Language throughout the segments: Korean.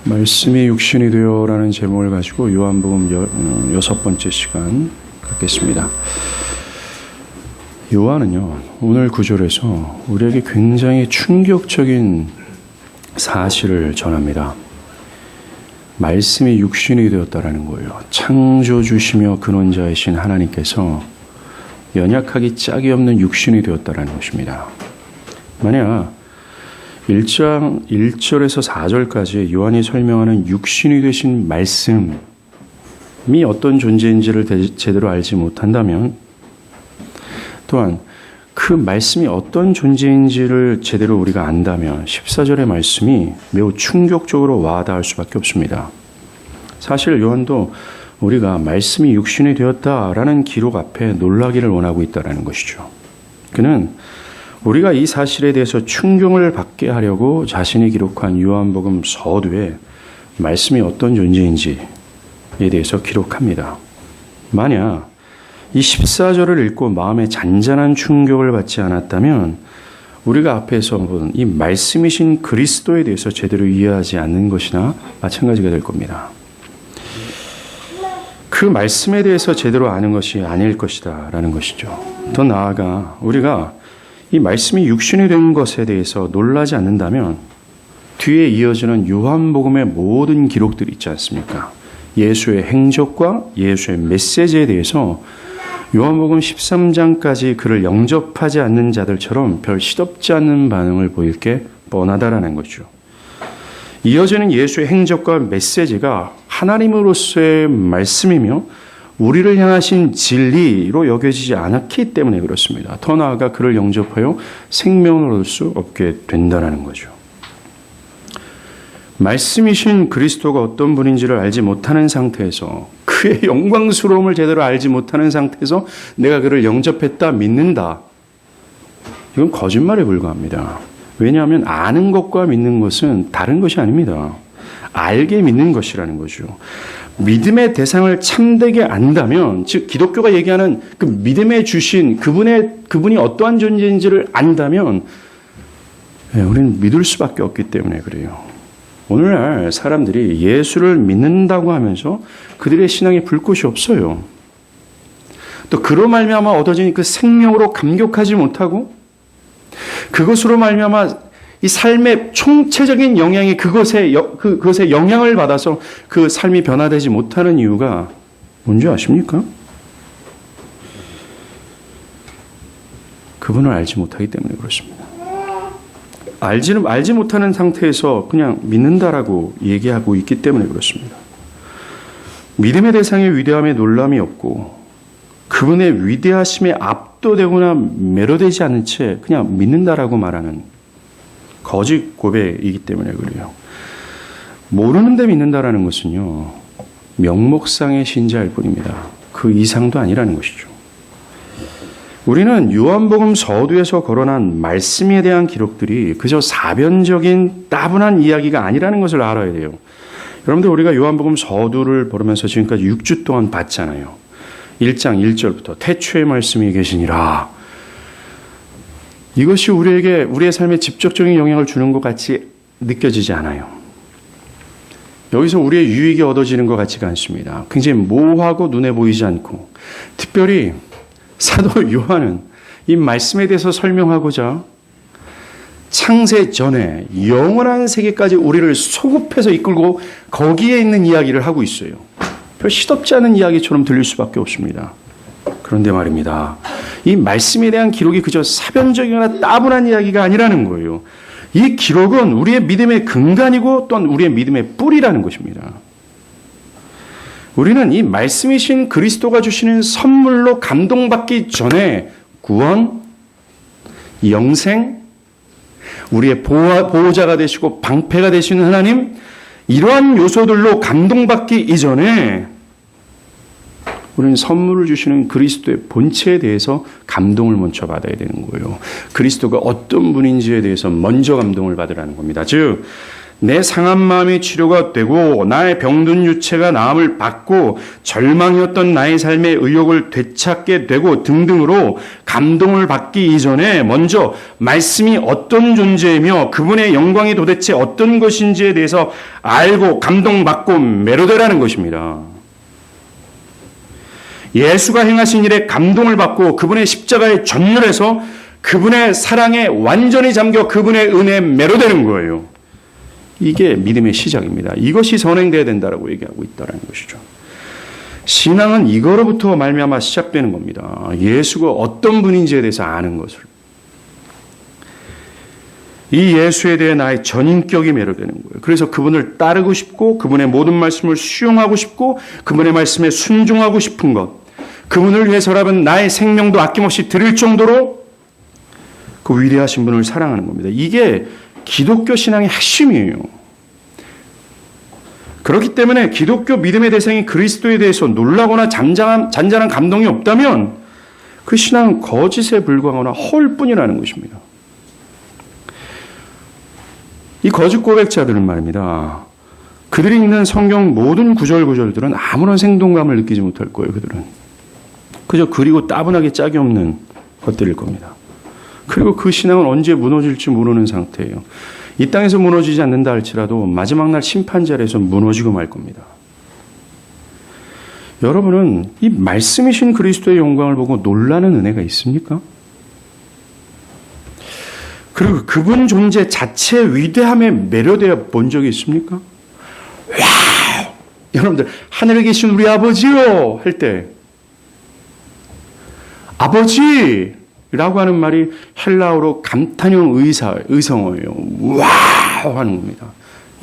말씀이 육신이 되어라는 제목을 가지고 요한복음 6번째 시간 갖겠습니다. 요한은요, 오늘 구절에서 우리에게 굉장히 충격적인 사실을 전합니다. 말씀이 육신이 되었다라는 거예요. 창조주시며 근원자이신 하나님께서 연약하기 짝이 없는 육신이 되었다라는 것입니다. 만약 1장 1절에서 4절까지 요한이 설명하는 육신이 되신 말씀이 어떤 존재인지를 제대로 알지 못한다면, 또한 그 말씀이 어떤 존재인지를 제대로 우리가 안다면 14절의 말씀이 매우 충격적으로 와닿을 수밖에 없습니다. 사실 요한도 우리가 말씀이 육신이 되었다라는 기록 앞에 놀라기를 원하고 있다는 것이죠. 그는 우리가 이 사실에 대해서 충격을 받게 하려고 자신이 기록한 요한복음 서두에 말씀이 어떤 존재인지에 대해서 기록합니다. 만약 이 14절을 읽고 마음에 잔잔한 충격을 받지 않았다면 우리가 앞에서 본 이 말씀이신 그리스도에 대해서 제대로 이해하지 않는 것이나 마찬가지가 될 겁니다. 그 말씀에 대해서 제대로 아는 것이 아닐 것이다 라는 것이죠. 더 나아가 우리가 이 말씀이 육신이 된 것에 대해서 놀라지 않는다면 뒤에 이어지는 요한복음의 모든 기록들이 있지 않습니까? 예수의 행적과 예수의 메시지에 대해서 요한복음 13장까지 그를 영접하지 않는 자들처럼 별 시덥지 않는 반응을 보일 게 뻔하다라는 거죠. 이어지는 예수의 행적과 메시지가 하나님으로서의 말씀이며 우리를 향하신 진리로 여겨지지 않았기 때문에 그렇습니다. 더 나아가 그를 영접하여 생명을 얻을 수 없게 된다는 거죠. 말씀이신 그리스도가 어떤 분인지를 알지 못하는 상태에서, 그의 영광스러움을 제대로 알지 못하는 상태에서 내가 그를 영접했다, 믿는다, 이건 거짓말에 불과합니다. 왜냐하면 아는 것과 믿는 것은 다른 것이 아닙니다. 알게 믿는 것이라는 거죠. 믿음의 대상을 참되게 안다면, 즉 기독교가 얘기하는 그 믿음에 주신 그분이 어떠한 존재인지를 안다면 우리는 믿을 수밖에 없기 때문에 그래요. 오늘날 사람들이 예수를 믿는다고 하면서 그들의 신앙에 불꽃이 없어요. 또 그로 말미암아 얻어진 그 생명으로 감격하지 못하고, 그것으로 말미암아 이 삶의 총체적인 영향이 그것에 영향을 받아서 그 삶이 변화되지 못하는 이유가 뭔지 아십니까? 그분을 알지 못하기 때문에 그렇습니다. 알지 못하는 상태에서 그냥 믿는다라고 얘기하고 있기 때문에 그렇습니다. 믿음의 대상의 위대함에 놀람이 없고 그분의 위대하심에 압도되거나 매료되지 않은 채 그냥 믿는다라고 말하는 거짓 고백이기 때문에 그래요. 모르는데 믿는다라는 것은요, 명목상의 신자일 뿐입니다. 그 이상도 아니라는 것이죠. 우리는 요한복음 서두에서 거론한 말씀에 대한 기록들이 그저 사변적인 따분한 이야기가 아니라는 것을 알아야 돼요. 여러분들, 우리가 요한복음 서두를 보면서 지금까지 6주 동안 봤잖아요. 1장 1절부터 태초의 말씀이 계시니라. 이것이 우리의 삶에 직접적인 영향을 주는 것 같이 느껴지지 않아요. 여기서 우리의 유익이 얻어지는 것 같지가 않습니다. 굉장히 모호하고 눈에 보이지 않고, 특별히 사도 요한은 이 말씀에 대해서 설명하고자 창세 전에 영원한 세계까지 우리를 소급해서 이끌고 거기에 있는 이야기를 하고 있어요. 별 시덥지 않은 이야기처럼 들릴 수밖에 없습니다. 그런데 말입니다, 이 말씀에 대한 기록이 그저 사변적이거나 따분한 이야기가 아니라는 거예요. 이 기록은 우리의 믿음의 근간이고 또한 우리의 믿음의 뿌리라는 것입니다. 우리는 이 말씀이신 그리스도가 주시는 선물로 감동받기 전에 구원, 영생, 우리의 보호자가 되시고 방패가 되시는 하나님, 이러한 요소들로 감동받기 이전에 우리는 선물을 주시는 그리스도의 본체에 대해서 감동을 먼저 받아야 되는 거예요. 그리스도가 어떤 분인지에 대해서 먼저 감동을 받으라는 겁니다. 즉 내 상한 마음이 치료가 되고 나의 병든 유체가 나음을 받고 절망이었던 나의 삶의 의욕을 되찾게 되고 등등으로 감동을 받기 이전에 먼저 말씀이 어떤 존재이며 그분의 영광이 도대체 어떤 것인지에 대해서 알고 감동받고 매료되라는 것입니다. 예수가 행하신 일에 감동을 받고 그분의 십자가에 전율해서 그분의 사랑에 완전히 잠겨 그분의 은혜에 매료되는 거예요. 이게 믿음의 시작입니다. 이것이 선행돼야 된다라고 얘기하고 있다는 것이죠. 신앙은 이거로부터 말미암아 시작되는 겁니다. 예수가 어떤 분인지에 대해서 아는 것을. 이 예수에 대해 나의 전인격이 매료되는 거예요. 그래서 그분을 따르고 싶고 그분의 모든 말씀을 수용하고 싶고 그분의 말씀에 순종하고 싶은 것. 그분을 위해서라면 나의 생명도 아낌없이 드릴 정도로 그 위대하신 분을 사랑하는 겁니다. 이게 기독교 신앙의 핵심이에요. 그렇기 때문에 기독교 믿음의 대상이 그리스도에 대해서 놀라거나 잔잔한 감동이 없다면 그 신앙은 거짓에 불과하거나 허울 뿐이라는 것입니다. 이 거짓 고백자들은 말입니다. 그들이 읽는 성경 모든 구절들은 아무런 생동감을 느끼지 못할 거예요. 그들은 그저 그리고 따분하게 짝이 없는 것들일 겁니다. 그리고 그 신앙은 언제 무너질지 모르는 상태예요. 이 땅에서 무너지지 않는다 할지라도 마지막 날 심판자리에서 무너지고 말 겁니다. 여러분은 이 말씀이신 그리스도의 영광을 보고 놀라는 은혜가 있습니까? 그리고 그분 존재 자체의 위대함에 매료되어 본 적이 있습니까? 와우! 여러분들 하늘에 계신 우리 아버지요 할 때 아버지! 라고 하는 말이 헬라어로 감탄형 의성어예요. 와우! 하는 겁니다.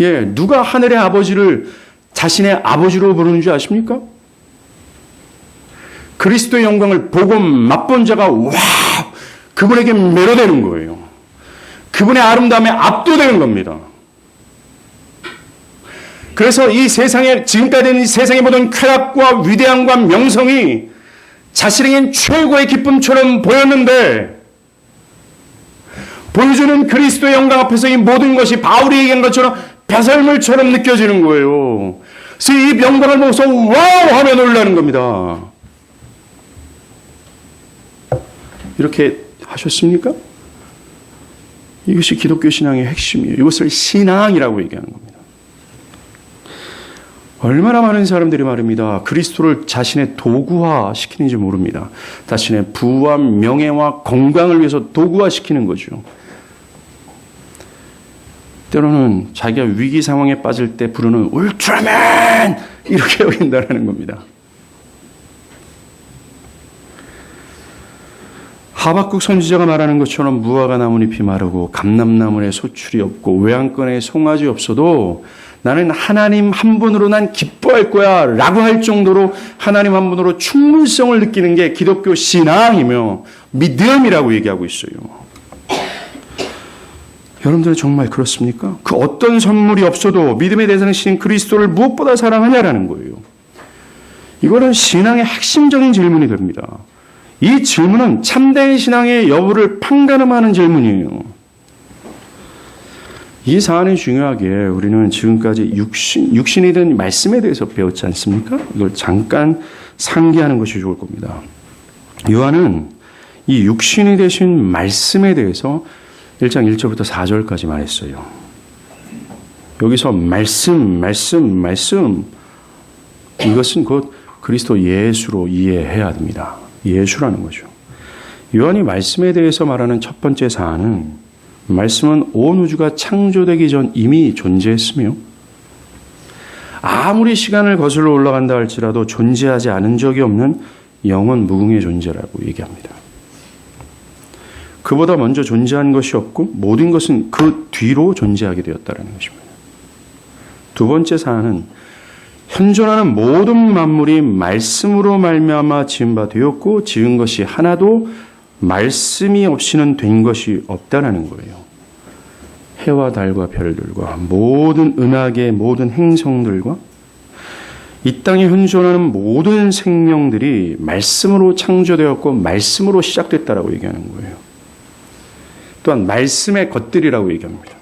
예, 누가 하늘의 아버지를 자신의 아버지로 부르는 줄 아십니까? 그리스도의 영광을 보고 맛본 자가 와우! 그분에게 매료되는 거예요. 그분의 아름다움에 압도되는 겁니다. 그래서 이 세상에, 지금까지 이 세상의 모든 쾌락과 위대함과 명성이 자신에겐 최고의 기쁨처럼 보였는데 보여주는 그리스도의 영광 앞에서 이 모든 것이 바울이 얘기한 것처럼 벼슬물처럼 느껴지는 거예요. 그래서 이 영광을 보고서 와우 하며 놀라는 겁니다. 이렇게 하셨습니까? 이것이 기독교 신앙의 핵심이에요. 이것을 신앙이라고 얘기하는 겁니다. 얼마나 많은 사람들이 말입니다. 그리스도를 자신의 도구화 시키는지 모릅니다. 자신의 부와 명예와 건강을 위해서 도구화 시키는 거죠. 때로는 자기가 위기 상황에 빠질 때 부르는 울트라맨! 이렇게 여긴다는 겁니다. 하박국 선지자가 말하는 것처럼 무화과 나뭇잎이 마르고 감람나무에 소출이 없고 외양간에 송아지 없어도 나는 하나님 한 분으로 난 기뻐할 거야 라고 할 정도로 하나님 한 분으로 충분성을 느끼는 게 기독교 신앙이며 믿음이라고 얘기하고 있어요. 여러분들은 정말 그렇습니까? 그 어떤 선물이 없어도 믿음의 대상이신 그리스도를 무엇보다 사랑하냐라는 거예요. 이거는 신앙의 핵심적인 질문이 됩니다. 이 질문은 참된 신앙의 여부를 판가름하는 질문이에요. 이 사안이 중요하게 우리는 지금까지 육신이 된 말씀에 대해서 배웠지 않습니까? 이걸 잠깐 상기하는 것이 좋을 겁니다. 요한은 이 육신이 되신 말씀에 대해서 1장 1절부터 4절까지 말했어요. 여기서 말씀 이것은 곧 그리스도 예수로 이해해야 됩니다. 예수라는 거죠. 요한이 말씀에 대해서 말하는 첫 번째 사안은 말씀은 온 우주가 창조되기 전 이미 존재했으며 아무리 시간을 거슬러 올라간다 할지라도 존재하지 않은 적이 없는 영원 무궁의 존재라고 얘기합니다. 그보다 먼저 존재한 것이 없고 모든 것은 그 뒤로 존재하게 되었다는 것입니다. 두 번째 사안은 현존하는 모든 만물이 말씀으로 말미암아 지은 바 되었고 지은 것이 하나도 말씀이 없이는 된 것이 없다라는 거예요. 해와 달과 별들과 모든 은하계 모든 행성들과 이 땅에 현존하는 모든 생명들이 말씀으로 창조되었고 말씀으로 시작됐다라고 얘기하는 거예요. 또한 말씀의 것들이라고 얘기합니다.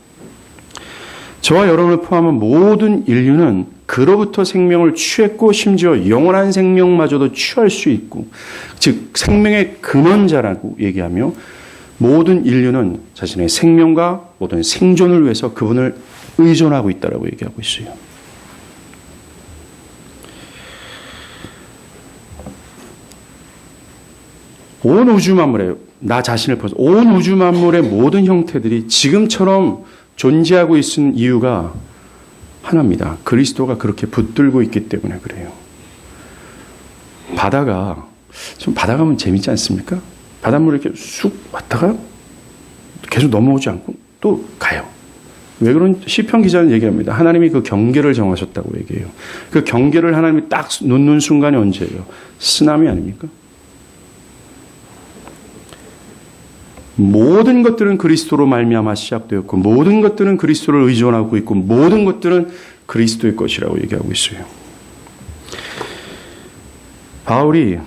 저와 여러분을 포함한 모든 인류는 그로부터 생명을 취했고 심지어 영원한 생명마저도 취할 수 있고, 즉 생명의 근원자라고 얘기하며 모든 인류는 자신의 생명과 모든 생존을 위해서 그분을 의존하고 있다라고 얘기하고 있어요. 온 우주 만물에, 나 자신을 포함해서 온 우주 만물의 모든 형태들이 지금처럼 존재하고 있는 이유가 하나입니다. 그리스도가 그렇게 붙들고 있기 때문에 그래요. 바다가, 좀 바다 가면 재밌지 않습니까? 바닷물에 이렇게 쑥 왔다가 계속 넘어오지 않고 또 가요. 왜 그런, 시편 기자는 얘기합니다. 하나님이 그 경계를 정하셨다고 얘기해요. 그 경계를 하나님이 딱 놓는 순간이 언제예요? 쓰나미 아닙니까? 모든 것들은 그리스도로 말미암아 시작되었고, 모든 것들은 그리스도를 의존하고 있고, 모든 것들은 그리스도의 것이라고 얘기하고 있어요. 바울이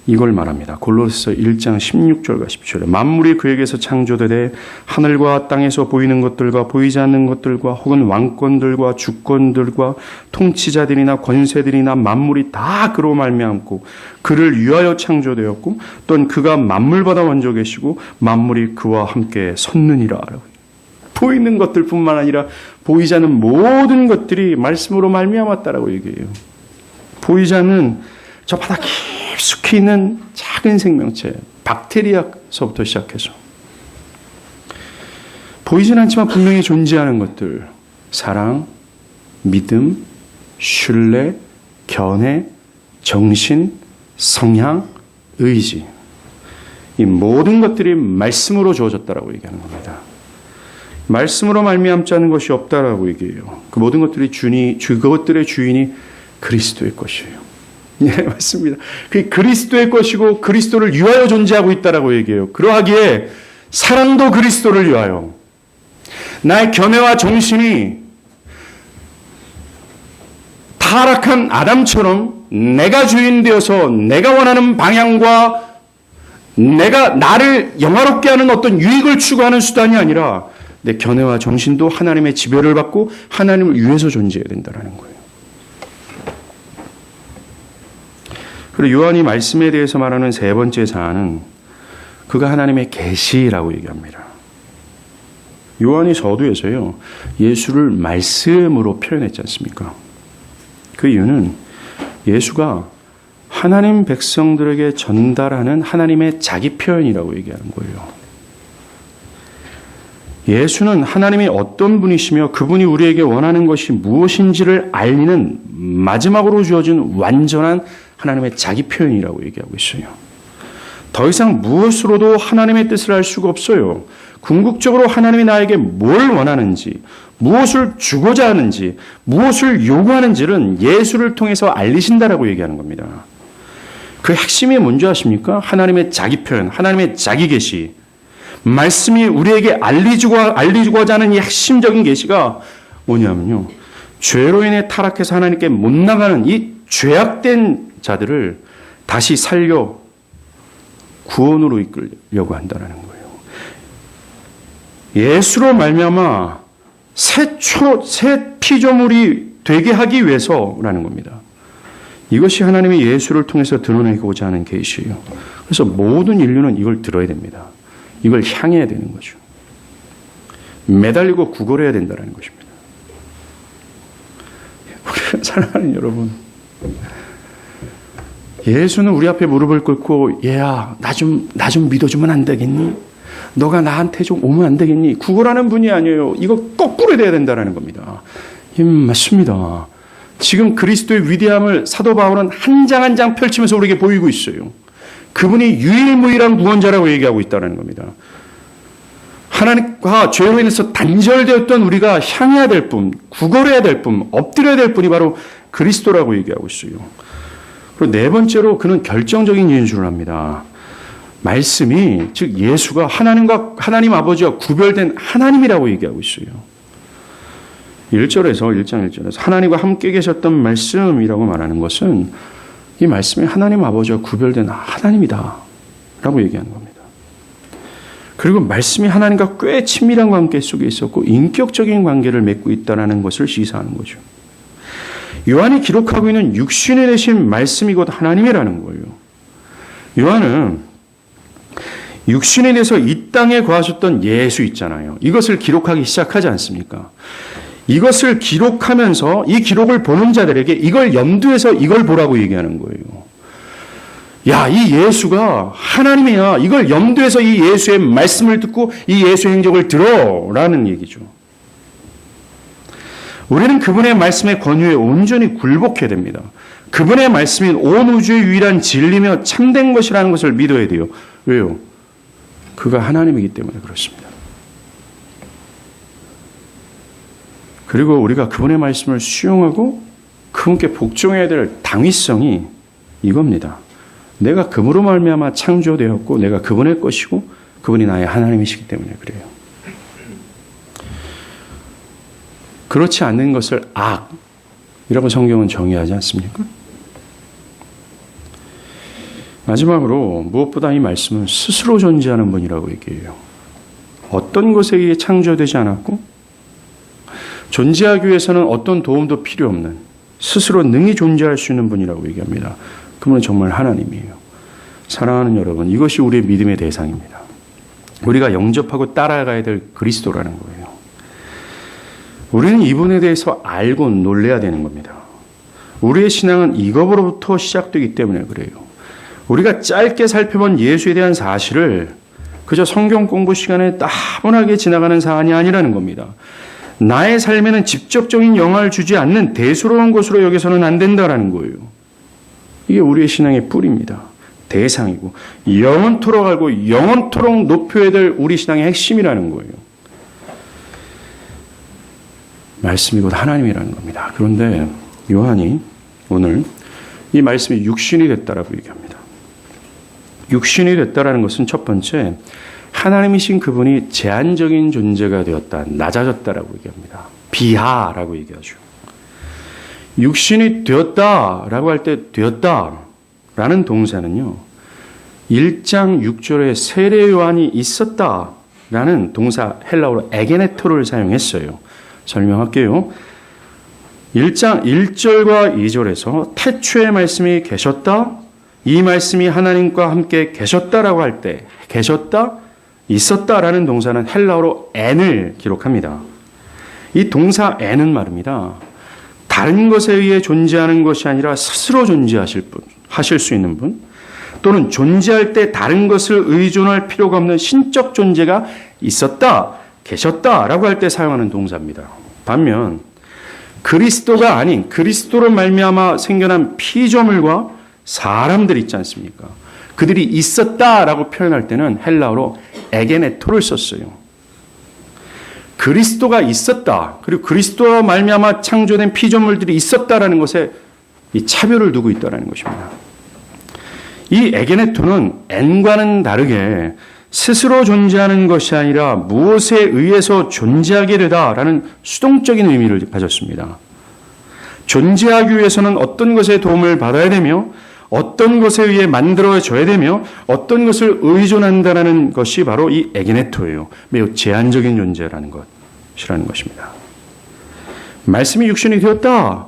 이걸 말합니다. 골로새서 1장 16절과 17절에 만물이 그에게서 창조되되 하늘과 땅에서 보이는 것들과 보이지 않는 것들과 혹은 왕권들과 주권들과 통치자들이나 권세들이나 만물이 다 그로 말미암고 그를 위하여 창조되었고 또는 그가 만물보다 먼저 계시고 만물이 그와 함께 섰느니라. 보이는 것들뿐만 아니라 보이지 않는 모든 것들이 말씀으로 말미암았다라고 얘기해요. 보이지 않는 저 바다 깊숙이 있는 작은 생명체, 박테리아서부터 시작해서 보이진 않지만 분명히 존재하는 것들, 사랑, 믿음, 신뢰, 견해, 정신, 성향, 의지, 이 모든 것들이 말씀으로 주어졌다라고 얘기하는 겁니다. 말씀으로 말미암지 않은 것이 없다라고 얘기해요. 그 모든 것들이 그것들의 주인이 그리스도의 것이에요. 네, 맞습니다. 그 그리스도의 것이고 그리스도를 위하여 존재하고 있다라고 얘기해요. 그러하기에 사랑도 그리스도를 위하여, 나의 견해와 정신이 타락한 아담처럼 내가 주인 되어서 내가 원하는 방향과 나를 영화롭게 하는 어떤 유익을 추구하는 수단이 아니라 내 견해와 정신도 하나님의 지배를 받고 하나님을 위해서 존재해야 된다는 거예요. 그리고 요한이 말씀에 대해서 말하는 세 번째 사안은 그가 하나님의 계시라고 얘기합니다. 요한이 서두에서요, 예수를 말씀으로 표현했지 않습니까? 그 이유는 예수가 하나님 백성들에게 전달하는 하나님의 자기 표현이라고 얘기하는 거예요. 예수는 하나님이 어떤 분이시며 그분이 우리에게 원하는 것이 무엇인지를 알리는 마지막으로 주어진 완전한 하나님의 자기 표현이라고 얘기하고 있어요. 더 이상 무엇으로도 하나님의 뜻을 알 수가 없어요. 궁극적으로 하나님이 나에게 뭘 원하는지, 무엇을 주고자 하는지, 무엇을 요구하는지는 예수를 통해서 알리신다라고 얘기하는 겁니다. 그 핵심이 뭔지 아십니까? 하나님의 자기 표현, 하나님의 자기 계시. 말씀이 우리에게 알리고자 하는 이 핵심적인 계시가 뭐냐면요, 죄로 인해 타락해서 하나님께 못 나가는 이 죄악된 자들을 다시 살려 구원으로 이끌려고 한다는 거예요. 예수로 말미암아 새 피조물이 되게 하기 위해서라는 겁니다. 이것이 하나님이 예수를 통해서 드러내고자 하는 계시예요. 그래서 모든 인류는 이걸 들어야 됩니다. 이걸 향해야 되는 거죠. 매달리고 구걸해야 된다는 것입니다. 우리가 사랑하는 여러분, 예수는 우리 앞에 무릎을 꿇고 얘야 나 좀 믿어주면 안 되겠니? 너가 나한테 좀 오면 안 되겠니? 구걸하는 분이 아니에요. 이거 거꾸로 돼야 된다는 겁니다. 맞습니다. 지금 그리스도의 위대함을 사도 바울은 한 장 한 장 펼치면서 우리에게 보이고 있어요. 그분이 유일무이한 구원자라고 얘기하고 있다는 겁니다. 하나님과 죄로 인해서 단절되었던 우리가 향해야 될 분, 구걸해야 될 분, 엎드려야 될 분이 바로 그리스도라고 얘기하고 있어요. 그리고 네 번째로 그는 결정적인 인수를 합니다. 말씀이, 즉 예수가 하나님 아버지와 구별된 하나님이라고 얘기하고 있어요. 1장 1절에서 하나님과 함께 계셨던 말씀이라고 말하는 것은 이 말씀이 하나님 아버지와 구별된 하나님이다 라고 얘기하는 겁니다. 그리고 말씀이 하나님과 꽤 친밀한 관계 속에 있었고 인격적인 관계를 맺고 있다는 것을 시사하는 거죠. 요한이 기록하고 있는 육신이 되신 말씀이 곧 하나님이라는 거예요. 요한은 육신이 돼서 이 땅에 거하셨던 예수 있잖아요. 이것을 기록하기 시작하지 않습니까? 이것을 기록하면서 이 기록을 보는 자들에게 이걸 염두에서 이걸 보라고 얘기하는 거예요. 야, 이 예수가 하나님이야. 이걸 염두에서 이 예수의 말씀을 듣고 이 예수의 행적을 들어라는 얘기죠. 우리는 그분의 말씀의 권유에 온전히 굴복해야 됩니다. 그분의 말씀이 온 우주의 유일한 진리며 참된 것이라는 것을 믿어야 돼요. 왜요? 그가 하나님이기 때문에 그렇습니다. 그리고 우리가 그분의 말씀을 수용하고 그분께 복종해야 될 당위성이 이겁니다. 내가 그분으로 말미암아 창조되었고 내가 그분의 것이고 그분이 나의 하나님이시기 때문에 그래요. 그렇지 않는 것을 악이라고 성경은 정의하지 않습니까? 마지막으로 무엇보다 이 말씀은 스스로 존재하는 분이라고 얘기해요. 어떤 것에 의해 창조되지 않았고 존재하기 위해서는 어떤 도움도 필요 없는 스스로 능히 존재할 수 있는 분이라고 얘기합니다. 그분은 정말 하나님이에요. 사랑하는 여러분, 이것이 우리의 믿음의 대상입니다. 우리가 영접하고 따라가야 될 그리스도라는 거예요. 우리는 이분에 대해서 알고 놀라야 되는 겁니다. 우리의 신앙은 이것으로부터 시작되기 때문에 그래요. 우리가 짧게 살펴본 예수에 대한 사실을 그저 성경 공부 시간에 따분하게 지나가는 사안이 아니라는 겁니다. 나의 삶에는 직접적인 영향을 주지 않는 대수로운 것으로 여기서는 안 된다라는 거예요. 이게 우리의 신앙의 뿌리입니다. 대상이고 영원토록 알고 영원토록 높여야 될 우리 신앙의 핵심이라는 거예요. 말씀이 곧 하나님이라는 겁니다. 그런데 요한이 오늘 이 말씀이 육신이 됐다라고 얘기합니다. 육신이 됐다라는 것은 첫 번째, 하나님이신 그분이 제한적인 존재가 되었다, 낮아졌다라고 얘기합니다. 비하라고 얘기하죠. 육신이 되었다라고 할 때 되었다라는 동사는요, 1장 6절에 세례 요한이 있었다라는 동사 헬라어로 에게네토를 사용했어요. 설명할게요. 1장 1절과 2절에서 태초에 말씀이 계셨다, 이 말씀이 하나님과 함께 계셨다라고 할 때 계셨다, 있었다라는 동사는 헬라어로 n을 기록합니다. 이 동사 n은 말입니다. 다른 것에 의해 존재하는 것이 아니라 스스로 존재하실 분, 하실 수 있는 분, 또는 존재할 때 다른 것을 의존할 필요가 없는 신적 존재가 있었다, 계셨다라고 할 때 사용하는 동사입니다. 반면 그리스도가 아닌 그리스도로 말미암아 생겨난 피조물과 사람들 있지 않습니까? 그들이 있었다라고 표현할 때는 헬라어로 에게네토를 썼어요. 그리스도가 있었다, 그리고 그리스도로 말미암아 창조된 피조물들이 있었다라는 것에 이 차별을 두고 있다라는 것입니다. 이 에게네토는 n과는 다르게 스스로 존재하는 것이 아니라 무엇에 의해서 존재하게 되다라는 수동적인 의미를 가졌습니다. 존재하기 위해서는 어떤 것의 도움을 받아야 되며 어떤 것에 의해 만들어져야 되며 어떤 것을 의존한다는 것이 바로 이 에게네토예요. 매우 제한적인 존재라는 것이라는 것입니다. 말씀이 육신이 되었다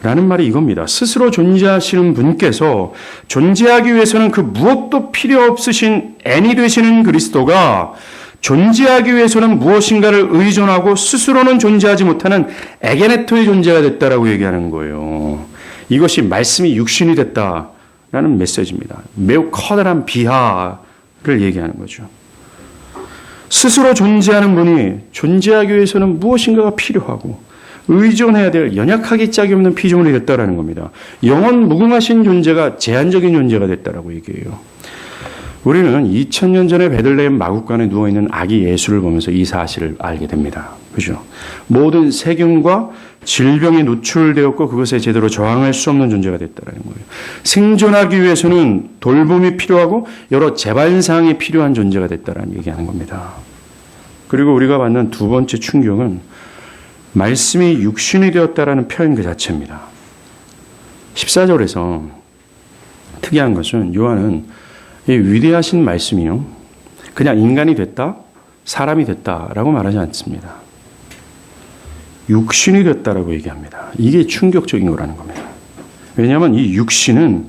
라는 말이 이겁니다. 스스로 존재하시는 분께서 존재하기 위해서는 그 무엇도 필요 없으신 n이 되시는 그리스도가 존재하기 위해서는 무엇인가를 의존하고 스스로는 존재하지 못하는 에게네토의 존재가 됐다라고 얘기하는 거예요. 이것이 말씀이 육신이 됐다라는 메시지입니다. 매우 커다란 비하를 얘기하는 거죠. 스스로 존재하는 분이 존재하기 위해서는 무엇인가가 필요하고 의존해야 될 연약하기 짝이 없는 피조물이 됐다라는 겁니다. 영원 무궁하신 존재가 제한적인 존재가 됐다라고 얘기해요. 우리는 2000년 전에 베들레헴 마구간에 누워있는 아기 예수를 보면서 이 사실을 알게 됩니다. 그죠? 모든 세균과 질병에 노출되었고 그것에 제대로 저항할 수 없는 존재가 됐다는 거예요. 생존하기 위해서는 돌봄이 필요하고 여러 재반사항이 필요한 존재가 됐다는 얘기하는 겁니다. 그리고 우리가 받는 두 번째 충격은 말씀이 육신이 되었다라는 표현 그 자체입니다. 14절에서 특이한 것은 요한은 이 위대하신 말씀이요, 그냥 인간이 됐다, 사람이 됐다라고 말하지 않습니다. 육신이 됐다라고 얘기합니다. 이게 충격적인 거라는 겁니다. 왜냐하면 이 육신은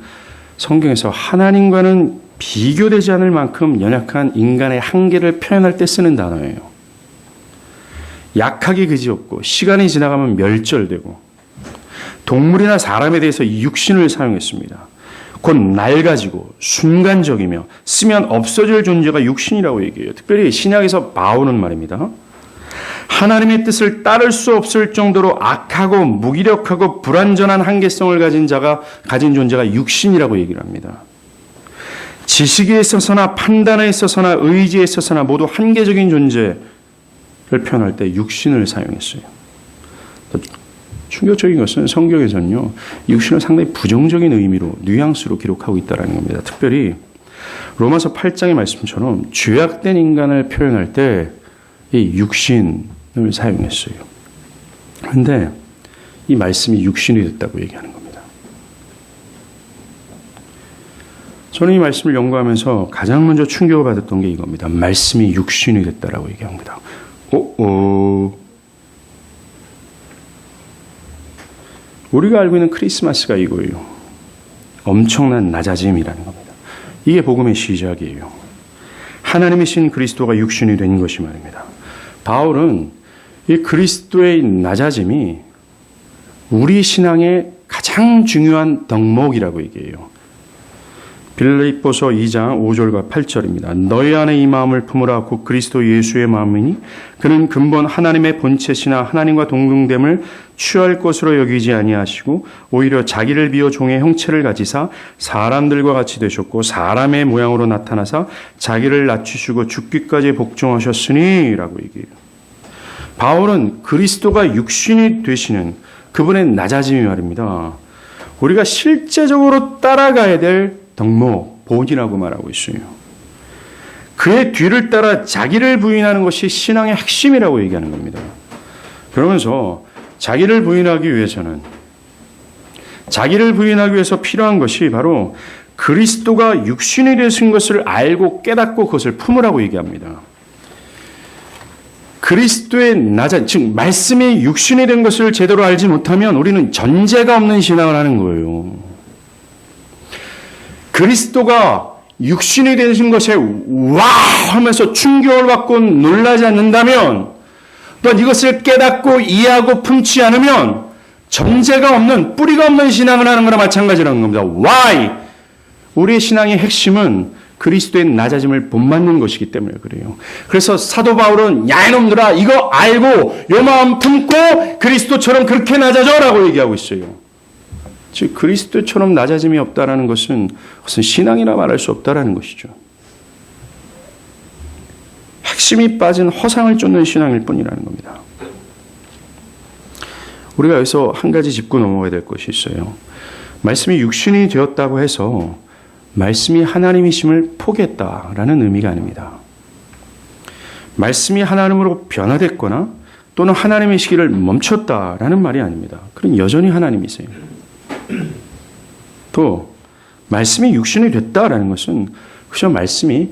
성경에서 하나님과는 비교되지 않을 만큼 연약한 인간의 한계를 표현할 때 쓰는 단어예요. 약하기 그지없고 시간이 지나가면 멸절되고 동물이나 사람에 대해서 이 육신을 사용했습니다. 곧 낡아지고 순간적이며 쓰면 없어질 존재가 육신이라고 얘기해요. 특별히 신약에서 바울은 말입니다. 하나님의 뜻을 따를 수 없을 정도로 악하고 무기력하고 불완전한 한계성을 가진 존재가 육신이라고 얘기를 합니다. 지식에 있어서나 판단에 있어서나 의지에 있어서나 모두 한계적인 존재를 표현할 때 육신을 사용했어요. 충격적인 것은 성경에서는요, 육신을 상당히 부정적인 의미로 뉘앙스로 기록하고 있다는 겁니다. 특별히 로마서 8장의 말씀처럼 죄악된 인간을 표현할 때 이 육신을 사용했어요. 그런데 이 말씀이 육신이 됐다고 얘기하는 겁니다. 저는 이 말씀을 연구하면서 가장 먼저 충격을 받았던 게 이겁니다. 말씀이 육신이 됐다라고 얘기합니다. 우리가 알고 있는 크리스마스가 이거예요. 엄청난 낮아짐이라는 겁니다. 이게 복음의 시작이에요. 하나님이신 그리스도가 육신이 된 것이 말입니다. 바울은 이 그리스도의 낮아짐이 우리 신앙의 가장 중요한 덕목이라고 얘기해요. 빌립보서 2장 5절과 8절입니다. 너희 안에 이 마음을 품으라. 곧 그리스도 예수의 마음이니 그는 근본 하나님의 본체시나 하나님과 동등됨을 취할 것으로 여기지 아니하시고 오히려 자기를 비워 종의 형체를 가지사 사람들과 같이 되셨고 사람의 모양으로 나타나사 자기를 낮추시고 죽기까지 복종하셨으니 라고 얘기해요. 바울은 그리스도가 육신이 되시는 그분의 낮아짐이 말입니다. 우리가 실제적으로 따라가야 될 덕목, 본이라고 말하고 있어요. 그의 뒤를 따라 자기를 부인하는 것이 신앙의 핵심이라고 얘기하는 겁니다. 그러면서 자기를 부인하기 위해서 필요한 것이 바로 그리스도가 육신이 되신 것을 알고 깨닫고 그것을 품으라고 얘기합니다. 그리스도의 즉 말씀이 육신이 된 것을 제대로 알지 못하면 우리는 전제가 없는 신앙을 하는 거예요. 그리스도가 육신이 되신 것에 와 하면서 충격을 받고 놀라지 않는다면 또한 이것을 깨닫고 이해하고 품지 않으면 전제가 없는 뿌리가 없는 신앙을 하는 거나 마찬가지라는 겁니다. Why? 우리의 신앙의 핵심은 그리스도의 낮아짐을 본받는 것이기 때문에 그래요. 그래서 사도 바울은 야 이놈들아 이거 알고 요 마음 품고 그리스도처럼 그렇게 낮아져라고 얘기하고 있어요. 즉 그리스도처럼 낮아짐이 없다라는 것은 신앙이라 말할 수 없다라는 것이죠. 핵심이 빠진 허상을 쫓는 신앙일 뿐이라는 겁니다. 우리가 여기서 한 가지 짚고 넘어가야 될 것이 있어요. 말씀이 육신이 되었다고 해서 말씀이 하나님이심을 포기했다라는 의미가 아닙니다. 말씀이 하나님으로 변화됐거나 또는 하나님의 시기를 멈췄다라는 말이 아닙니다. 그럼 여전히 하나님이세요. 또 말씀이 육신이 됐다라는 것은 그저 말씀이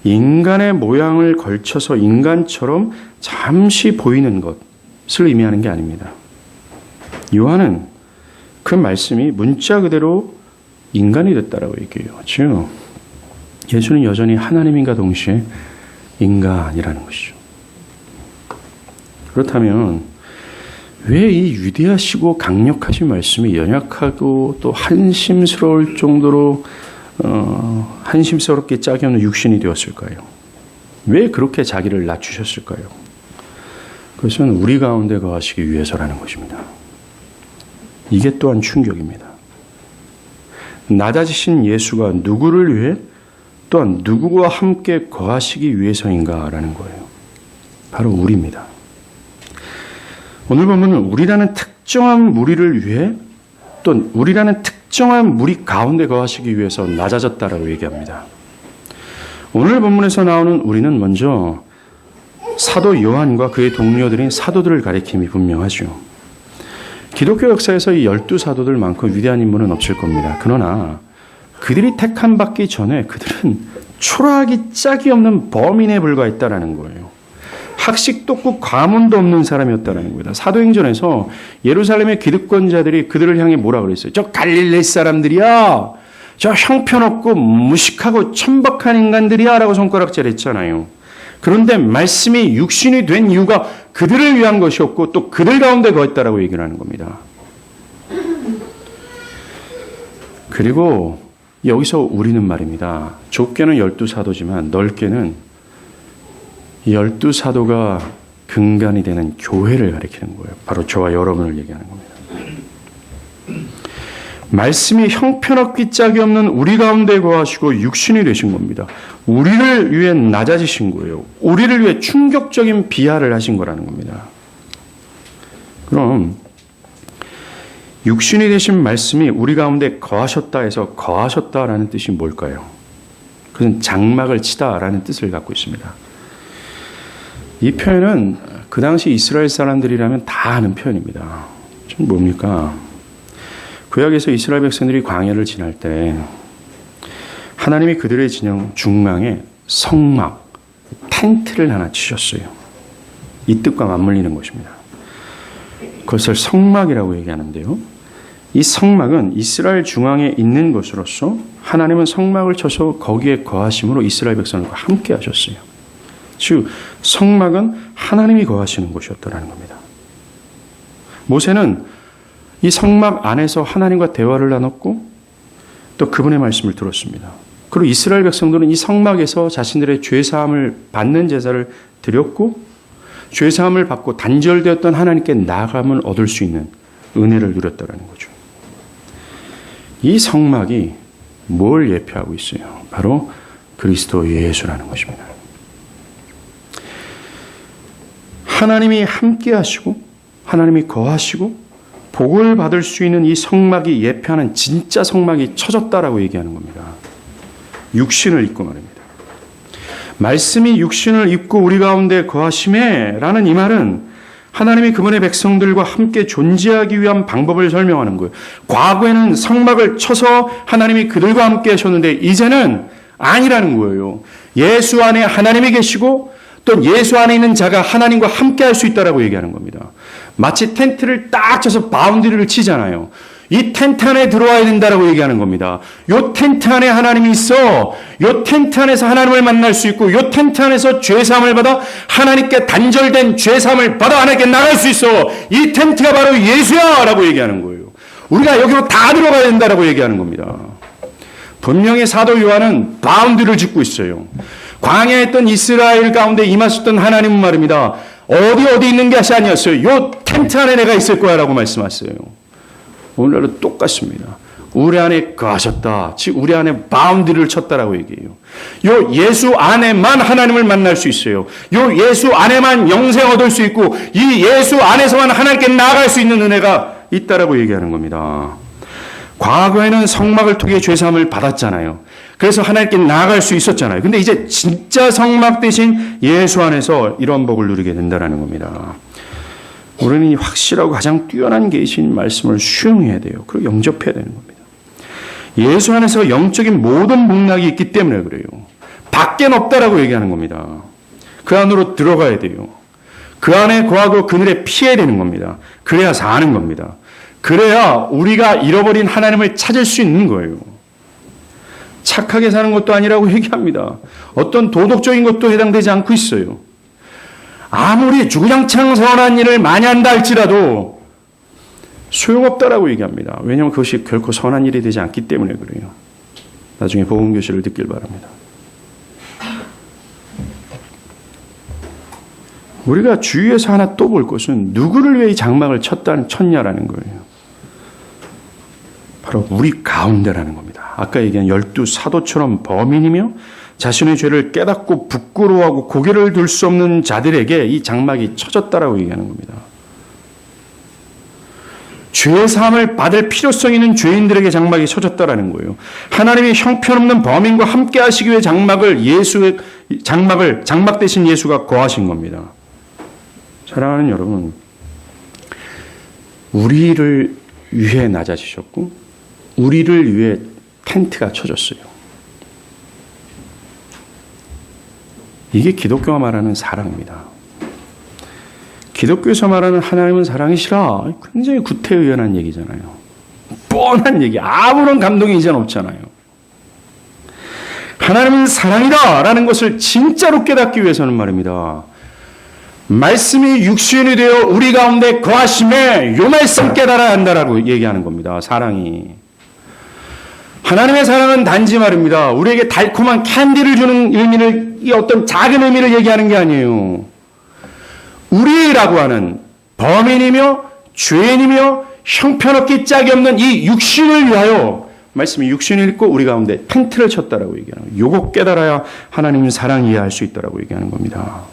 인간의 모양을 걸쳐서 인간처럼 잠시 보이는 것을 의미하는 게 아닙니다. 요한은 그 말씀이 문자 그대로 인간이 됐다라고 얘기해요. 즉 예수는 여전히 하나님인가 동시에 인간이라는 것이죠. 그렇다면 왜 이 위대하시고 강력하신 말씀이 연약하고 또 한심스러울 정도로 한심스럽게 짝이 없는 육신이 되었을까요? 왜 그렇게 자기를 낮추셨을까요? 그것은 우리 가운데 거하시기 위해서라는 것입니다. 이게 또한 충격입니다. 낮아지신 예수가 누구를 위해 또한 누구와 함께 거하시기 위해서인가라는 거예요. 바로 우리입니다. 오늘 본문은 우리라는 특정한 무리를 위해 또 우리라는 특정한 무리 가운데 거하시기 위해서 낮아졌다라고 얘기합니다. 오늘 본문에서 나오는 우리는 먼저 사도 요한과 그의 동료들인 사도들을 가리킴이 분명하죠. 기독교 역사에서 이 12사도들만큼 위대한 인물은 없을 겁니다. 그러나 그들이 택함 받기 전에 그들은 초라하기 짝이 없는 범인에 불과했다라는 거예요. 학식도 없고 가문도 없는 사람이었다는 겁니다. 사도행전에서 예루살렘의 기득권자들이 그들을 향해 뭐라 그랬어요? 저 갈릴리 사람들이야. 저 형편없고 무식하고 천박한 인간들이야 라고 손가락질했잖아요. 그런데 말씀이 육신이 된 이유가 그들을 위한 것이었고 또 그들 가운데 거했다라고 얘기를 하는 겁니다. 그리고 여기서 우리는 말입니다. 좁게는 12사도지만 넓게는 12사도가 근간이 되는 교회를 가리키는 거예요. 바로 저와 여러분을 얘기하는 겁니다. 말씀이 형편없기 짝이 없는 우리 가운데 거하시고 육신이 되신 겁니다. 우리를 위해 낮아지신 거예요. 우리를 위해 충격적인 비하를 하신 거라는 겁니다. 그럼 육신이 되신 말씀이 우리 가운데 거하셨다 해서 거하셨다라는 뜻이 뭘까요? 그것은 장막을 치다라는 뜻을 갖고 있습니다. 이 표현은 그 당시 이스라엘 사람들이라면 다 아는 표현입니다. 좀 뭡니까? 구약에서 이스라엘 백성들이 광야를 지날 때 하나님이 그들의 진영 중앙에 성막, 텐트를 하나 치셨어요. 이 뜻과 맞물리는 것입니다. 그것을 성막이라고 얘기하는데요. 이 성막은 이스라엘 중앙에 있는 것으로서 하나님은 성막을 쳐서 거기에 거하심으로 이스라엘 백성들과 함께 하셨어요. 즉 성막은 하나님이 거하시는 곳이었다는 겁니다. 모세는 이 성막 안에서 하나님과 대화를 나눴고 또 그분의 말씀을 들었습니다. 그리고 이스라엘 백성들은 이 성막에서 자신들의 죄사함을 받는 제사를 드렸고 죄사함을 받고 단절되었던 하나님께 나아감을 얻을 수 있는 은혜를 누렸다는 거죠. 이 성막이 뭘 예표하고 있어요? 바로 그리스도 예수라는 것입니다. 하나님이 함께 하시고 하나님이 거하시고 복을 받을 수 있는 이 성막이 예표하는 진짜 성막이 쳐졌다라고 얘기하는 겁니다. 육신을 입고 말입니다. 말씀이 육신을 입고 우리 가운데 거하심에 라는 이 말은 하나님이 그분의 백성들과 함께 존재하기 위한 방법을 설명하는 거예요. 과거에는 성막을 쳐서 하나님이 그들과 함께 하셨는데 이제는 아니라는 거예요. 예수 안에 하나님이 계시고 또 예수 안에 있는 자가 하나님과 함께 할 수 있다라고 얘기하는 겁니다. 마치 텐트를 딱 쳐서 바운드리를 치잖아요. 이 텐트 안에 들어와야 된다라고 얘기하는 겁니다. 요 텐트 안에 하나님이 있어. 요 텐트 안에서 하나님을 만날 수 있고 요 텐트 안에서 죄사함을 받아 하나님께 단절된 죄사함을 받아 하나님께 나갈 수 있어. 이 텐트가 바로 예수야 라고 얘기하는 거예요. 우리가 여기로 다 들어가야 된다라고 얘기하는 겁니다. 분명히 사도 요한은 바운드리를 짓고 있어요. 광야에 있던 이스라엘 가운데 임하셨던 하나님은 말입니다. 어디 있는 것이 아니었어요. 요 텐트 안에 내가 있을 거야 라고 말씀하셨어요. 오늘날도 똑같습니다. 우리 안에 거하셨다. 즉 우리 안에 바운드리를 쳤다라고 얘기해요. 요 예수 안에만 하나님을 만날 수 있어요. 요 예수 안에만 영생 얻을 수 있고 이 예수 안에서만 하나님께 나아갈 수 있는 은혜가 있다라고 얘기하는 겁니다. 과거에는 성막을 통해 죄사함을 받았잖아요. 그래서 하나님께 나아갈 수 있었잖아요. 근데 이제 진짜 성막 대신 예수 안에서 이런 복을 누리게 된다는 겁니다. 우리는 이 확실하고 가장 뛰어난 계신 말씀을 수용해야 돼요. 그리고 영접해야 되는 겁니다. 예수 안에서 영적인 모든 복락이 있기 때문에 그래요. 밖엔 없다라고 얘기하는 겁니다. 그 안으로 들어가야 돼요. 그 안에 거하고 그늘에 피해야 되는 겁니다. 그래야 사는 겁니다. 그래야 우리가 잃어버린 하나님을 찾을 수 있는 거예요. 착하게 사는 것도 아니라고 얘기합니다. 어떤 도덕적인 것도 해당되지 않고 있어요. 아무리 주구장창 선한 일을 많이 한다 할지라도 소용없다라고 얘기합니다. 왜냐하면 그것이 결코 선한 일이 되지 않기 때문에 그래요. 나중에 복음교실을 듣길 바랍니다. 우리가 주위에서 하나 또 볼 것은 누구를 위해 이 장막을 쳤냐라는 거예요. 바로 우리 가운데라는 겁니다. 아까 얘기한 12사도처럼 범인이며 자신의 죄를 깨닫고 부끄러워하고 고개를 들 수 없는 자들에게 이 장막이 쳐졌다라고 얘기하는 겁니다. 죄사함을 받을 필요성 있는 죄인들에게 장막이 쳐졌다라는 거예요. 하나님이 형편없는 범인과 함께 하시기 위해 장막 대신 예수가 거하신 겁니다. 사랑하는 여러분, 우리를 위해 낮아지셨고 우리를 위해 텐트가 쳐졌어요. 이게 기독교가 말하는 사랑입니다. 기독교에서 말하는 하나님은 사랑이시라 굉장히 구태의연한 얘기잖아요. 뻔한 얘기, 아무런 감동이 이제는 없잖아요. 하나님은 사랑이다 라는 것을 진짜로 깨닫기 위해서는 말입니다. 말씀이 육신이 되어 우리 가운데 거하심에 요 말씀 깨달아야 한다라고 얘기하는 겁니다. 사랑이. 하나님의 사랑은 단지 말입니다. 우리에게 달콤한 캔디를 주는 의미를, 이 어떤 작은 의미를 얘기하는 게 아니에요. 우리라고 하는 범인이며 죄인이며 형편없기 짝이 없는 이 육신을 위하여 말씀이 육신을 입고 우리 가운데 텐트를 쳤다라고 얘기하는 거예요. 요거 깨달아야 하나님은 사랑 이해할 수 있다라고 얘기하는 겁니다.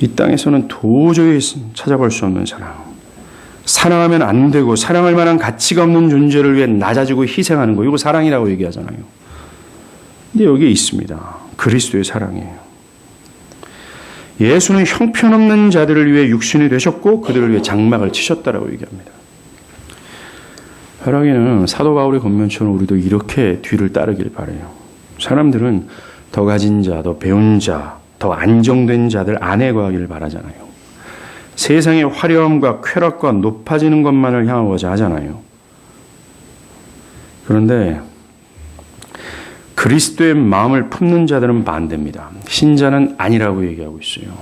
이 땅에서는 도저히 찾아볼 수 없는 사랑. 사랑하면 안 되고 사랑할 만한 가치가 없는 존재를 위해 낮아지고 희생하는 거. 이거 사랑이라고 얘기하잖아요. 근데 여기에 있습니다. 그리스도의 사랑이에요. 예수는 형편없는 자들을 위해 육신이 되셨고 그들을 위해 장막을 치셨다라고 얘기합니다. 사랑에는 사도 바울의 권면처럼 우리도 이렇게 뒤를 따르길 바라요. 사람들은 더 가진 자, 더 배운 자, 더 안정된 자들 안에 거하기를 바라잖아요. 세상의 화려함과 쾌락과 높아지는 것만을 향하고자 하잖아요. 그런데 그리스도의 마음을 품는 자들은 반대입니다. 신자는 아니라고 얘기하고 있어요.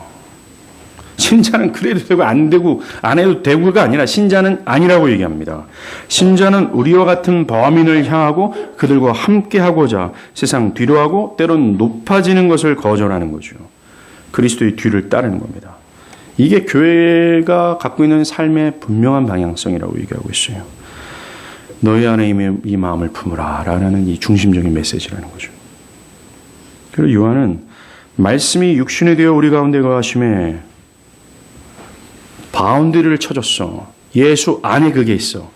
신자는 그래도 되고 안 되고 안 해도 되고가 아니라 신자는 아니라고 얘기합니다. 신자는 우리와 같은 범인을 향하고 그들과 함께하고자 세상 뒤로하고 때론 높아지는 것을 거절하는 거죠. 그리스도의 뒤를 따르는 겁니다. 이게 교회가 갖고 있는 삶의 분명한 방향성이라고 얘기하고 있어요. 너희 안에 이 마음을 품으라 라는 이 중심적인 메시지라는 거죠. 그리고 요한은 말씀이 육신이 되어 우리 가운데 거하심에 바운드리를 쳐줬어. 예수 안에 그게 있어.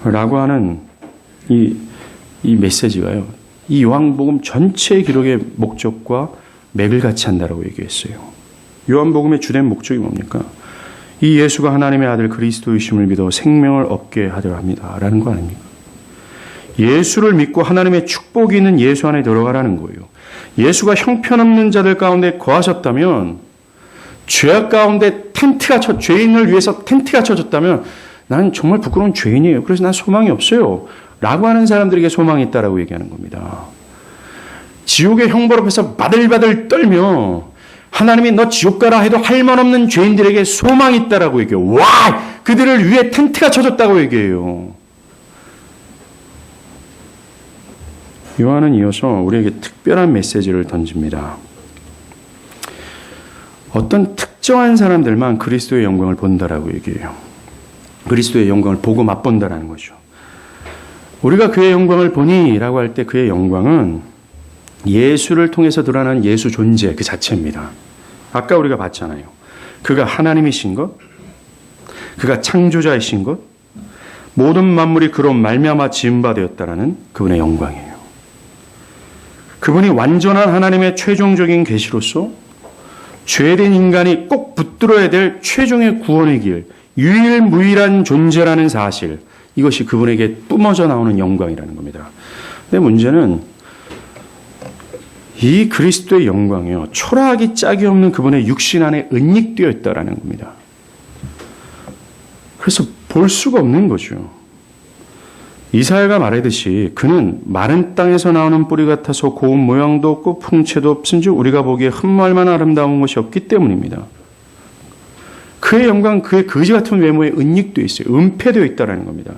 라고 하는 이 메시지가요. 이 요한복음 전체의 기록의 목적과 맥을 같이 한다라고 얘기했어요. 요한복음의 주된 목적이 뭡니까? 이 예수가 하나님의 아들 그리스도이심을 믿어 생명을 얻게 하려 합니다. 라는 거 아닙니까? 예수를 믿고 하나님의 축복이 있는 예수 안에 들어가라는 거예요. 예수가 형편없는 자들 가운데 거하셨다면 죄악 가운데 죄인을 위해서 텐트가 쳐졌다면 나는 정말 부끄러운 죄인이에요. 그래서 난 소망이 없어요. 라고 하는 사람들에게 소망이 있다라고 얘기하는 겁니다. 지옥의 형벌 앞에서 바들바들 떨며 하나님이 너 지옥 가라 해도 할 말 없는 죄인들에게 소망이 있다라고 얘기해요. 와! 그들을 위해 텐트가 쳐졌다고 얘기해요. 요한은 이어서 우리에게 특별한 메시지를 던집니다. 어떤 특정한 사람들만 그리스도의 영광을 본다라고 얘기해요. 그리스도의 영광을 보고 맛본다라는 거죠. 우리가 그의 영광을 보니 라고 할 때 그의 영광은 예수를 통해서 드러나는 예수 존재 그 자체입니다. 아까 우리가 봤잖아요. 그가 하나님이신 것, 그가 창조자이신 것, 모든 만물이 그로 말미암아 지은 바 되었다라는 그분의 영광이에요. 그분이 완전한 하나님의 최종적인 계시로서 죄된 인간이 꼭 붙들어야 될 최종의 구원의 길, 유일무이한 존재라는 사실, 이것이 그분에게 뿜어져 나오는 영광이라는 겁니다. 근데 문제는 이 그리스도의 영광이요, 초라하기 짝이 없는 그분의 육신 안에 은닉되어 있다라는 겁니다. 그래서 볼 수가 없는 거죠. 이사야가 말하듯이 그는 마른 땅에서 나오는 뿌리 같아서 고운 모양도 없고 풍채도 없은즉 우리가 보기에 흠모할 만한 아름다운 것이 없기 때문입니다. 그의 영광, 그의 거지 같은 외모에 은닉되어 있어요. 은폐되어 있다는 겁니다.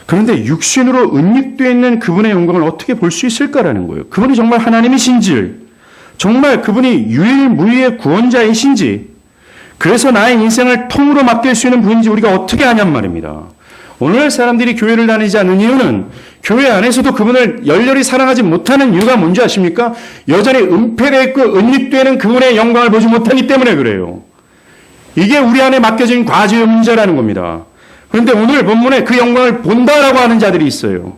그런데 육신으로 은닉되어 있는 그분의 영광을 어떻게 볼 수 있을까라는 거예요. 그분이 정말 하나님이신지, 정말 그분이 유일무이의 구원자이신지, 그래서 나의 인생을 통으로 맡길 수 있는 분인지 우리가 어떻게 아냔 말입니다. 오늘 사람들이 교회를 다니지 않는 이유는 교회 안에서도 그분을 열렬히 사랑하지 못하는 이유가 뭔지 아십니까? 여전히 은폐되어 있고 은닉되는 그분의 영광을 보지 못하기 때문에 그래요. 이게 우리 안에 맡겨진 과제의 문제라는 겁니다. 그런데 오늘 본문에 그 영광을 본다라고 하는 자들이 있어요.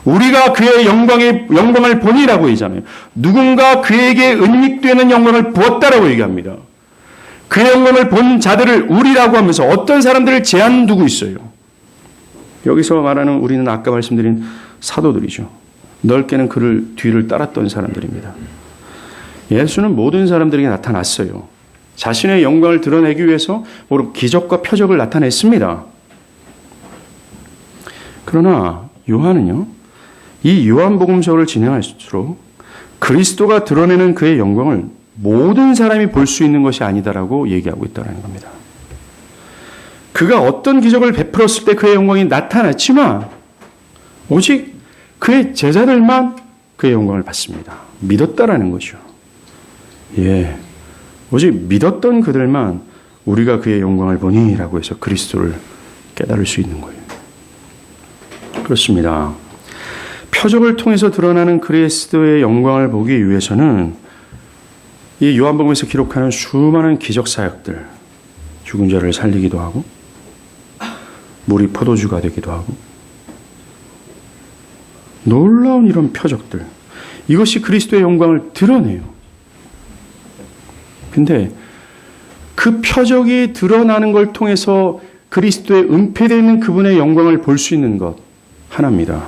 우리가 그의 영광을 보니라고 얘기하잖아요. 누군가 그에게 은닉되는 영광을 부었다라고 얘기합니다. 그 영광을 본 자들을 우리라고 하면서 어떤 사람들을 제한 두고 있어요. 여기서 말하는 우리는 아까 말씀드린 사도들이죠. 넓게는 그를 뒤를 따랐던 사람들입니다. 예수는 모든 사람들에게 나타났어요. 자신의 영광을 드러내기 위해서 기적과 표적을 나타냈습니다. 그러나 요한은요, 이 요한복음서를 진행할수록 그리스도가 드러내는 그의 영광을 모든 사람이 볼 수 있는 것이 아니다라고 얘기하고 있다는 겁니다. 그가 어떤 기적을 베풀었을 때 그의 영광이 나타났지만 오직 그의 제자들만 그의 영광을 봤습니다. 믿었다라는 것이죠. 예, 오직 믿었던 그들만 우리가 그의 영광을 보니라고 해서 그리스도를 깨달을 수 있는 거예요. 그렇습니다. 표적을 통해서 드러나는 그리스도의 영광을 보기 위해서는 이 요한복음에서 기록하는 수많은 기적 사역들, 죽은 자를 살리기도 하고 물이 포도주가 되기도 하고 놀라운 이런 표적들, 이것이 그리스도의 영광을 드러내요. 근데 그 표적이 드러나는 걸 통해서 그리스도의 은폐되어 있는 그분의 영광을 볼 수 있는 것 하나입니다.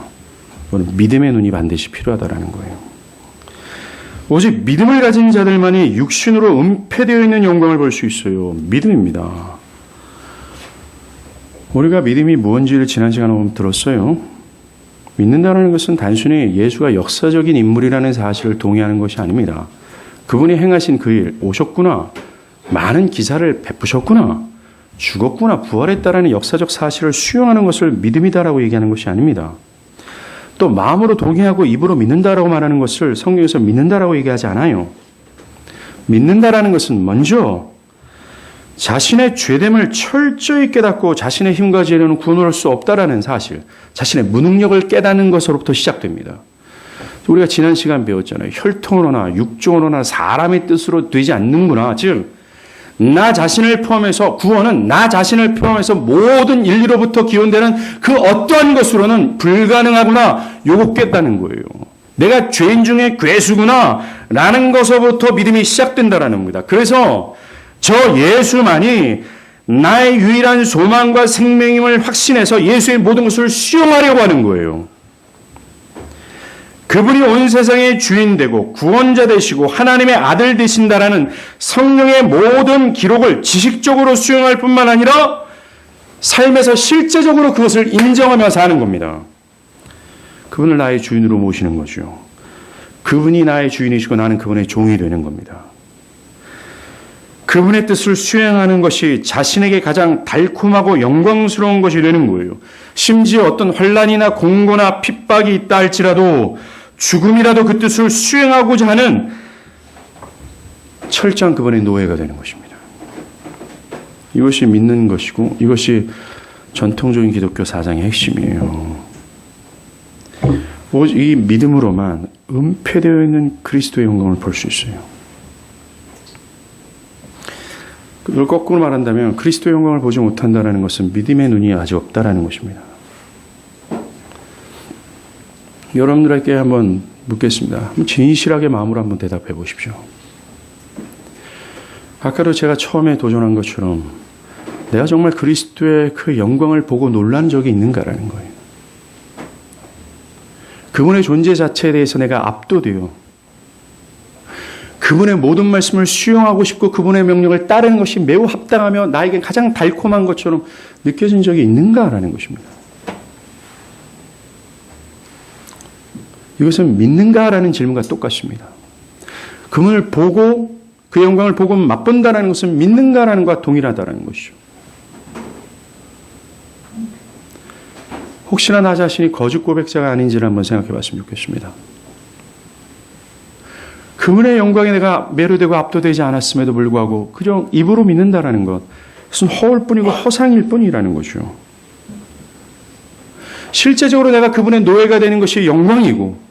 그건 믿음의 눈이 반드시 필요하다는 거예요. 오직 믿음을 가진 자들만이 육신으로 은폐되어 있는 영광을 볼 수 있어요. 믿음입니다. 우리가 믿음이 무엇인지를 지난 시간에 보면 들었어요. 믿는다는 것은 단순히 예수가 역사적인 인물이라는 사실을 동의하는 것이 아닙니다. 그분이 행하신 그 일, 오셨구나, 많은 기사를 베푸셨구나, 죽었구나, 부활했다라는 역사적 사실을 수용하는 것을 믿음이다라고 얘기하는 것이 아닙니다. 또 마음으로 동의하고 입으로 믿는다라고 말하는 것을 성경에서 믿는다라고 얘기하지 않아요. 믿는다라는 것은 먼저 자신의 죄됨을 철저히 깨닫고 자신의 힘과 지혜로는 구원할 수 없다라는 사실, 자신의 무능력을 깨닫는 것으로부터 시작됩니다. 우리가 지난 시간 배웠잖아요. 혈통으로나 육종으로나 사람의 뜻으로 되지 않는구나. 즉 나 자신을 포함해서, 구원은 나 자신을 포함해서 모든 인류로부터 기원되는 그 어떠한 것으로는 불가능하구나, 요거 깼다는 거예요. 내가 죄인 중에 괴수구나 라는 것서부터 믿음이 시작된다라는 겁니다. 그래서 저 예수만이 나의 유일한 소망과 생명임을 확신해서 예수의 모든 것을 수용하려고 하는 거예요. 그분이 온 세상의 주인 되고 구원자 되시고 하나님의 아들 되신다라는 성령의 모든 기록을 지식적으로 수용할 뿐만 아니라 삶에서 실제적으로 그것을 인정하며 사는 겁니다. 그분을 나의 주인으로 모시는 거죠. 그분이 나의 주인이시고 나는 그분의 종이 되는 겁니다. 그분의 뜻을 수행하는 것이 자신에게 가장 달콤하고 영광스러운 것이 되는 거예요. 심지어 어떤 환난이나 공고나 핍박이 있다 할지라도 죽음이라도 그 뜻을 수행하고자 하는 철저한 그분의 노예가 되는 것입니다. 이것이 믿는 것이고 이것이 전통적인 기독교 사상의 핵심이에요. 오직 이 믿음으로만 은폐되어 있는 그리스도의 영광을 볼 수 있어요. 그걸 거꾸로 말한다면 그리스도의 영광을 보지 못한다는 것은 믿음의 눈이 아직 없다라는 것입니다. 여러분들에게 한번 묻겠습니다. 한번 진실하게 마음으로 한번 대답해 보십시오. 아까도 제가 처음에 도전한 것처럼 내가 정말 그리스도의 그 영광을 보고 놀란 적이 있는가라는 거예요. 그분의 존재 자체에 대해서 내가 압도돼요. 그분의 모든 말씀을 수용하고 싶고 그분의 명령을 따르는 것이 매우 합당하며 나에게 가장 달콤한 것처럼 느껴진 적이 있는가라는 것입니다. 이것은 믿는가라는 질문과 똑같습니다. 그분을 보고 그 영광을 보고 맛본다는 것은 믿는가라는 것과 동일하다는 것이죠. 혹시나 나 자신이 거짓 고백자가 아닌지를 한번 생각해 봤으면 좋겠습니다. 그분의 영광에 내가 매료되고 압도되지 않았음에도 불구하고 그저 입으로 믿는다라는 것, 그것은 허울뿐이고 허상일 뿐이라는 거죠. 실제적으로 내가 그분의 노예가 되는 것이 영광이고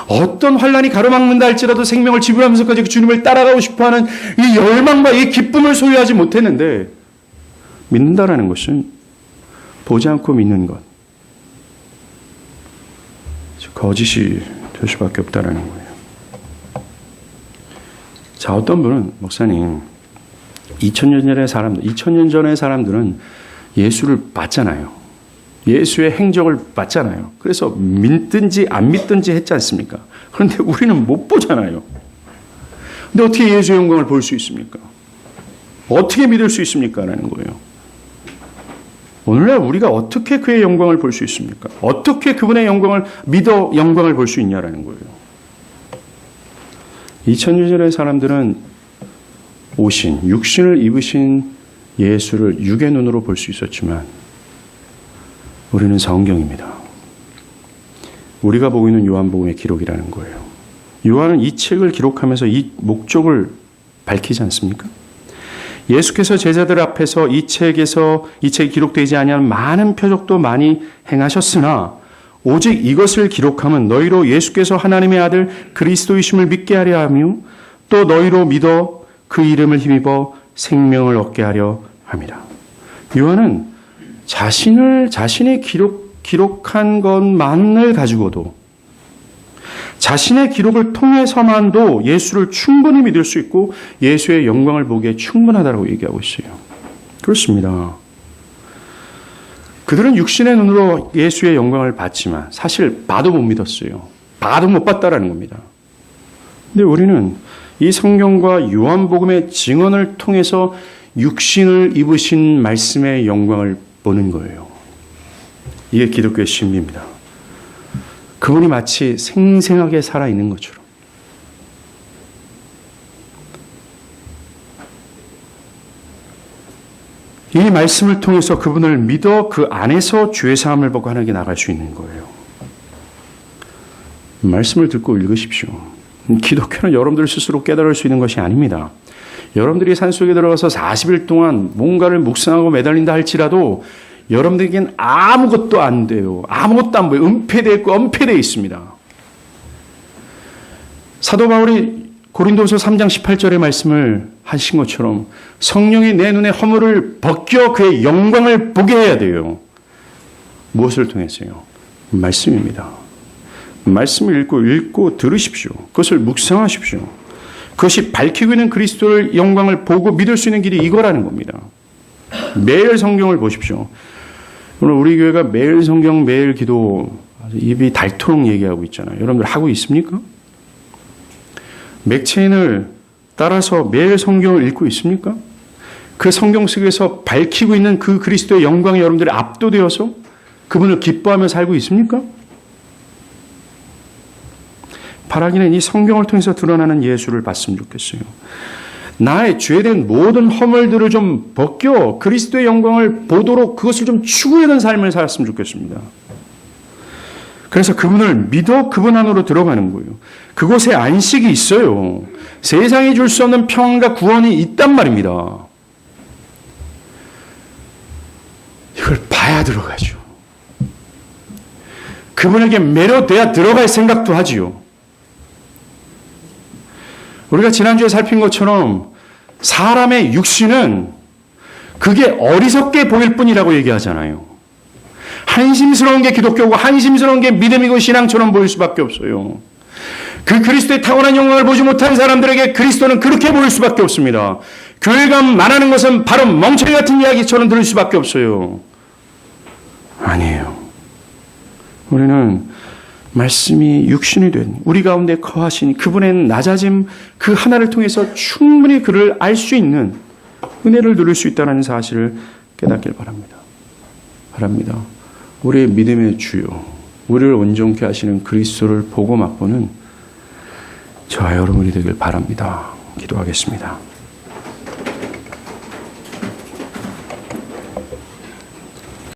어떤 환난이 가로막는다 할지라도 생명을 지불하면서까지 그 주님을 따라가고 싶어하는 이 열망과 이 기쁨을 소유하지 못했는데 믿는다라는 것은 보지 않고 믿는 것, 거짓이 될 수밖에 없다라는 거예요. 자, 어떤 분은 목사님 2000년 전의 사람들은 예수를 봤잖아요. 예수의 행적을 봤잖아요. 그래서 믿든지 안 믿든지 했지 않습니까? 그런데 우리는 못 보잖아요. 근데 어떻게 예수의 영광을 볼 수 있습니까? 어떻게 믿을 수 있습니까? 라는 거예요. 오늘날 우리가 어떻게 그의 영광을 볼 수 있습니까? 어떻게 그분의 영광을 믿어 영광을 볼 수 있냐라는 거예요. 2000년의 사람들은 오신, 육신을 입으신 예수를 육의 눈으로 볼 수 있었지만 우리는 성경입니다. 우리가 보고 있는 요한복음의 기록이라는 거예요. 요한은 이 책을 기록하면서 이 목적을 밝히지 않습니까? 예수께서 제자들 앞에서 이 책이 기록되지 아니한 많은 표적도 많이 행하셨으나 오직 이것을 기록함은 너희로 예수께서 하나님의 아들 그리스도이심을 믿게 하려 하며 또 너희로 믿어 그 이름을 힘입어 생명을 얻게 하려 합니다. 요한은 자신이 기록한 것만을 가지고도 자신의 기록을 통해서만도 예수를 충분히 믿을 수 있고 예수의 영광을 보기에 충분하다고 얘기하고 있어요. 그렇습니다. 그들은 육신의 눈으로 예수의 영광을 봤지만 사실 봐도 못 믿었어요. 봐도 못 봤다라는 겁니다. 근데 우리는 이 성경과 요한복음의 증언을 통해서 육신을 입으신 말씀의 영광을 보는 거예요. 이게 기독교의 신비입니다. 그분이 마치 생생하게 살아있는 것처럼. 이 말씀을 통해서 그분을 믿어 그 안에서 죄사함을 받고 하나님께 나갈 수 있는 거예요. 말씀을 듣고 읽으십시오. 기독교는 여러분들 스스로 깨달을 수 있는 것이 아닙니다. 여러분들이 산속에 들어가서 40일 동안 뭔가를 묵상하고 매달린다 할지라도 여러분들에겐 아무것도 안 돼요. 아무것도 안 보여요. 은폐되어 있고 은폐되어 있습니다. 사도 바울이 고린도서 3장 18절의 말씀을 하신 것처럼 성령이 내 눈의 허물을 벗겨 그의 영광을 보게 해야 돼요. 무엇을 통해서요? 말씀입니다. 말씀을 읽고 들으십시오. 그것을 묵상하십시오. 그것이 밝히고 있는 그리스도의 영광을 보고 믿을 수 있는 길이 이거라는 겁니다. 매일 성경을 보십시오. 오늘 우리 교회가 매일 성경, 매일 기도 입이 닳도록 얘기하고 있잖아요. 여러분들 하고 있습니까? 맥체인을 따라서 매일 성경을 읽고 있습니까? 그 성경 속에서 밝히고 있는 그 그리스도의 영광에 여러분들이 압도되어서 그분을 기뻐하며 살고 있습니까? 바라기는 이 성경을 통해서 드러나는 예수를 봤으면 좋겠어요. 나의 죄된 모든 허물들을 좀 벗겨 그리스도의 영광을 보도록 그것을 좀 추구하는 삶을 살았으면 좋겠습니다. 그래서 그분을 믿어 그분 안으로 들어가는 거예요. 그곳에 안식이 있어요. 세상이 줄 수 없는 평안과 구원이 있단 말입니다. 이걸 봐야 들어가죠. 그분에게 매료돼야 들어갈 생각도 하지요. 우리가 지난주에 살핀 것처럼 사람의 육신은 그게 어리석게 보일 뿐이라고 얘기하잖아요. 한심스러운 게 기독교고 한심스러운 게 믿음이고 신앙처럼 보일 수밖에 없어요. 그 그리스도의 타고난 영광을 보지 못한 사람들에게 그리스도는 그렇게 보일 수밖에 없습니다. 교회가 말하는 것은 바로 멍청이 같은 이야기처럼 들을 수밖에 없어요. 아니에요. 우리는 말씀이 육신이 된 우리 가운데 거하신 그분의 낮아짐 그 하나를 통해서 충분히 그를 알 수 있는 은혜를 누릴 수 있다는 사실을 깨닫길 바랍니다. 우리의 믿음의 주요, 우리를 온전케 하시는 그리스도를 보고 맛보는 저와 여러분이 되길 바랍니다. 기도하겠습니다.